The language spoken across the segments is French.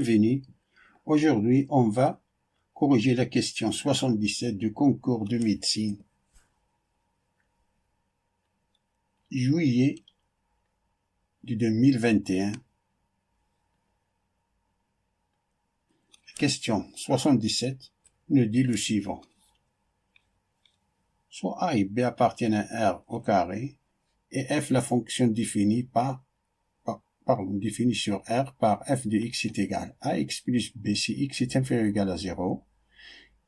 Bienvenue. Aujourd'hui, on va corriger la question 77 du concours de médecine. Juillet de 2021. Question 77 nous dit le suivant. Soit A et B appartiennent à R au carré et F la fonction définie définie sur R par f de x est égal à x plus b si x est inférieur ou égal à 0,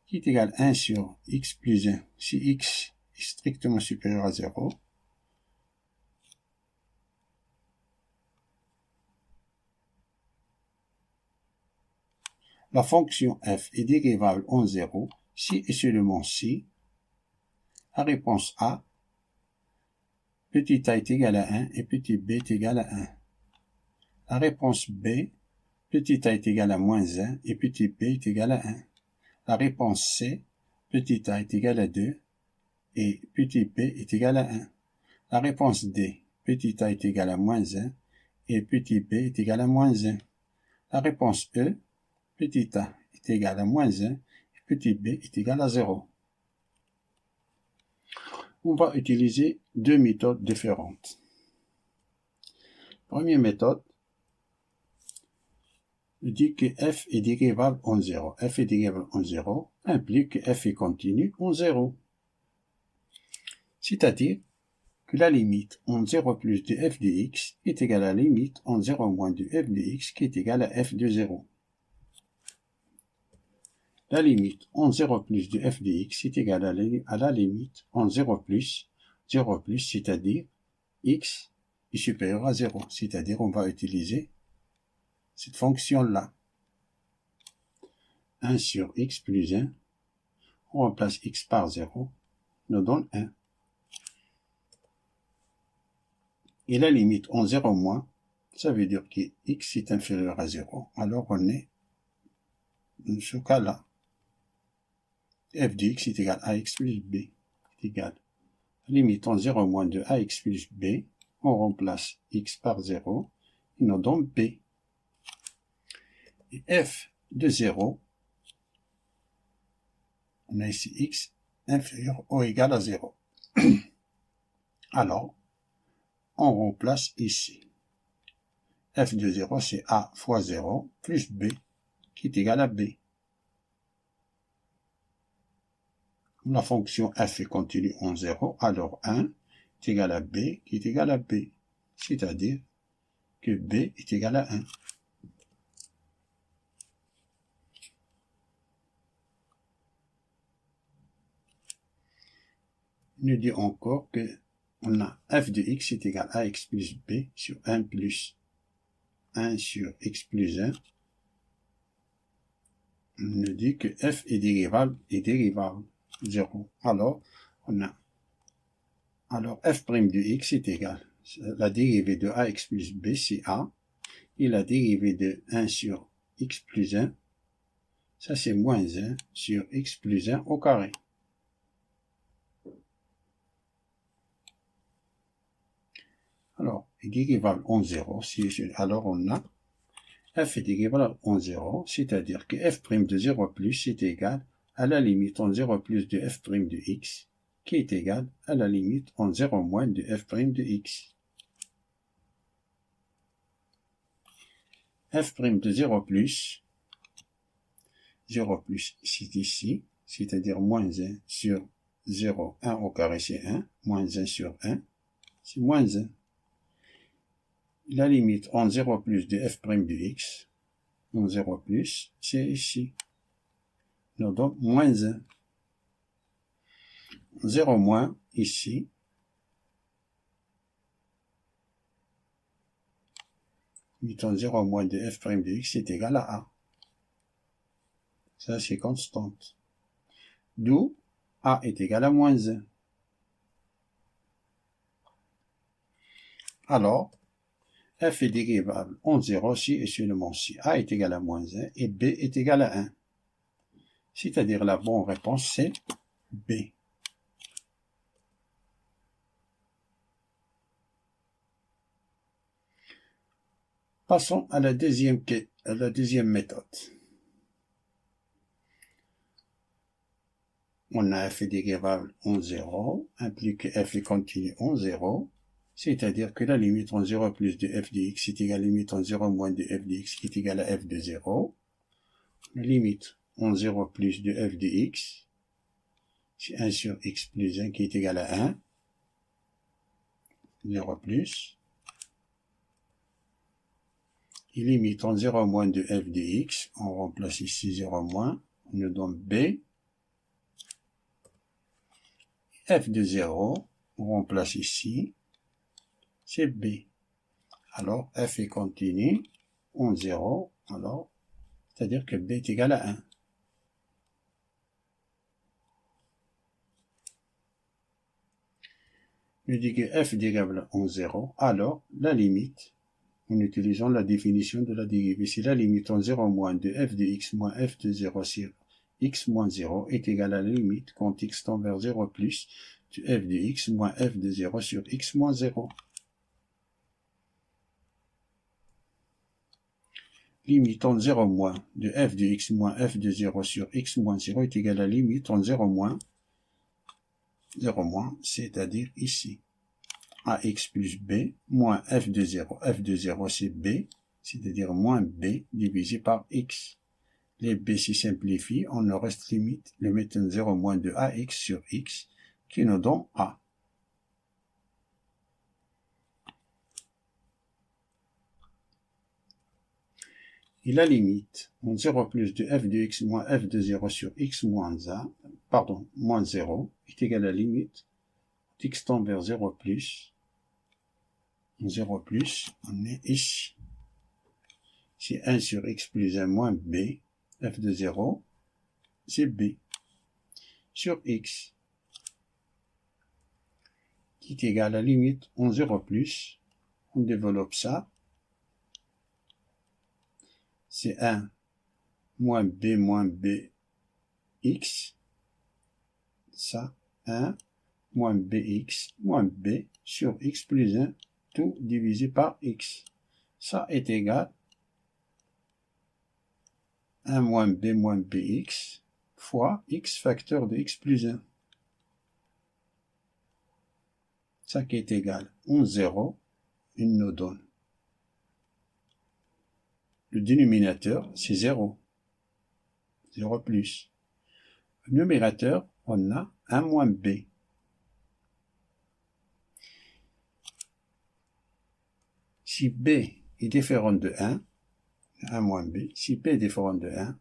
qui est égal à 1 sur x plus 1 si x est strictement supérieur à 0. La fonction f est dérivable en 0 si et seulement si la réponse A, petit a est égal à 1 et petit b est égal à 1. La réponse B, petit a est égal à moins 1 et petit b est égal à 1. La réponse C, petit a est égal à 2 et petit b est égal à 1. La réponse D, petit a est égal à moins 1 et petit b est égal à moins 1. La réponse E, petit a est égal à moins 1 et petit b est égal à 0. On va utiliser deux méthodes différentes. Première méthode dit que f est dérivable en 0. F est dérivable en 0 implique que f est continu en 0. C'est-à-dire que la limite en 0 plus de f de x est égale à la limite en 0 moins de f de x qui est égale à f de 0. La limite en 0 plus de f de x est égale à la limite en 0 plus, c'est-à-dire x est supérieur à 0. C'est-à-dire on va utiliser cette fonction-là. 1 sur x plus 1, on remplace x par 0, nous donne 1. Et la limite en 0 moins, ça veut dire que x est inférieur à 0. Alors on est dans ce cas-là. F de x est égal à x plus b est égal. Limite en 0 moins de ax plus b, on remplace x par 0, et nous donne b. Et f de 0, on a ici x inférieur ou égal à 0. Alors, on remplace ici. F de 0, c'est a fois 0 plus b, qui est égal à b. La fonction f est continue en 0, alors 1 est égal à b, qui est égal à b. C'est-à-dire que b est égal à 1. Il nous dit encore que on a f de x est égal à x plus b sur 1 plus 1 sur x plus 1. On nous dit que f est dérivable 0. Alors, on a f' de x est égal. La dérivée de ax plus b, c'est a. Et la dérivée de 1 sur x plus 1, ça c'est moins 1 sur x plus 1 au carré. Alors, est dérivable en 0. Alors on a f est dérivable en 0, c'est-à-dire que f' de 0 plus est égal à la limite en 0 plus de f' de x, qui est égal à la limite en 0 moins de f' de x. F' de 0 plus c'est ici, c'est-à-dire moins 1 sur 0, 1 au carré c'est 1, moins 1 sur 1, c'est moins 1. La limite en 0 plus de f' de x, en 0 plus, c'est ici. Nous donne moins 1. 0 moins, ici. Limite en 0 moins de f' de x est égal à a. Ça, c'est constante. D'où a est égal à moins 1. Alors, f est dérivable en 0 si et seulement si a est égal à moins 1 et b est égal à 1. C'est-à-dire la bonne réponse c'est b. Passons à la deuxième la deuxième méthode. On a f est dérivable en 0, implique que f est continu en 0, c'est-à-dire que la limite en 0 plus de f de x est égale à la limite en 0 moins de f de x qui est égale à f de 0. La limite en 0 plus de f de x, c'est 1 sur x plus 1 qui est égal à 1. 0 plus. Et limite en 0 moins de f de x, on remplace ici 0 moins, on nous donne b. F de 0, on remplace ici, c'est b. Alors, f est continu en 0, alors, c'est-à-dire que b est égal à 1. Je dis que f est dérivable en 0, alors la limite, en utilisant la définition de la dérivée, c'est la limite en 0 moins de f de x moins f de 0 sur x moins 0 est égale à la limite quand x tend vers 0 plus de f de x moins f de 0 sur x moins 0. Limite en 0 moins de f de x moins f de 0 sur x moins 0 est égale à la limite en 0 moins, c'est-à-dire ici, ax plus b moins f de 0. f de 0 c'est b, c'est-à-dire moins b divisé par x. Les b s'y simplifient, on ne reste limite, limite en 0 moins de ax sur x qui nous donne a. Et la limite en 0 plus de f de x moins f de 0 sur x moins 1, moins 0 est égale à la limite x tend vers 0 plus. En 0 plus, on est ici. C'est 1 sur x plus 1 moins b, f de 0, c'est b, sur x, qui est égal à la limite en 0 plus. On développe ça. C'est 1 moins b x, ça, 1 moins bx moins b sur x plus 1, tout divisé par x. Ça est égal à 1 moins bx fois x facteur de x plus 1. Ça qui est égal en 0, il nous donne. Le dénominateur, c'est 0. 0 plus. Le numérateur, on a 1 moins b. Si b est différent de 1, 1 moins b, si b est différent de 1,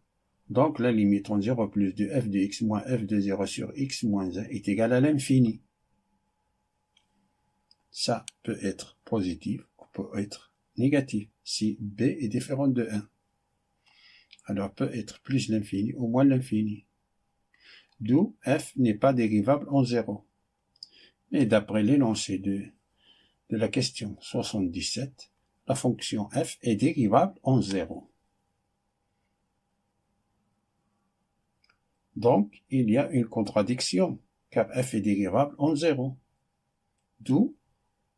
donc la limite en 0 plus de f de x moins f de 0 sur x moins 1 est égale à l'infini. Ça peut être positif ou peut être négatif si b est différent de 1. Alors peut être plus l'infini ou moins l'infini. D'où f n'est pas dérivable en 0. Mais d'après l'énoncé de la question 77, la fonction f est dérivable en 0. Donc, il y a une contradiction, car f est dérivable en 0. D'où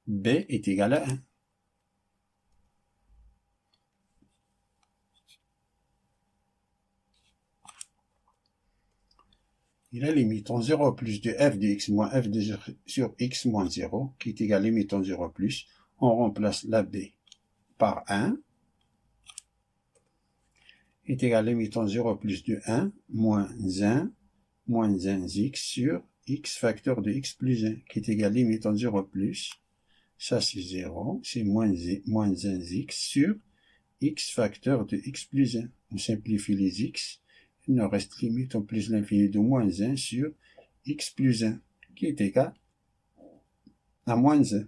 b est égal à 1. Et la limite en 0 plus de f de x moins f de 0 sur x moins 0, qui est égal à la limite en 0 plus, on remplace la b par 1, est égal à la limite en 0 plus de 1 moins 1x sur x facteur de x plus 1, qui est égal à la limite en 0 plus, ça c'est 0, c'est moins 1x sur x facteur de x plus 1. On simplifie les x, il nous reste limite en plus l'infini de moins 1 sur x plus 1, qui est égal à moins 1.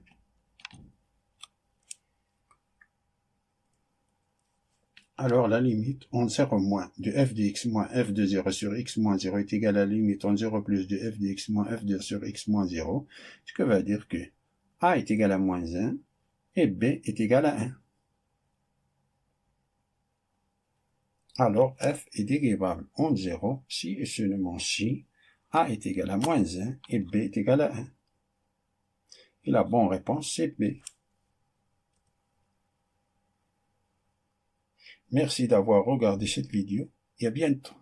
Alors la limite en 0 moins de f de x moins f de 0 sur x moins 0 est égale à la limite en 0 plus de f de x moins f de 0 sur x moins 0, ce qui va dire que a est égal à moins 1 et b est égal à 1. Alors f est dérivable en 0 si et seulement si a est égal à moins 1 et b est égal à 1. Et la bonne réponse c'est b. Merci d'avoir regardé cette vidéo et à bientôt.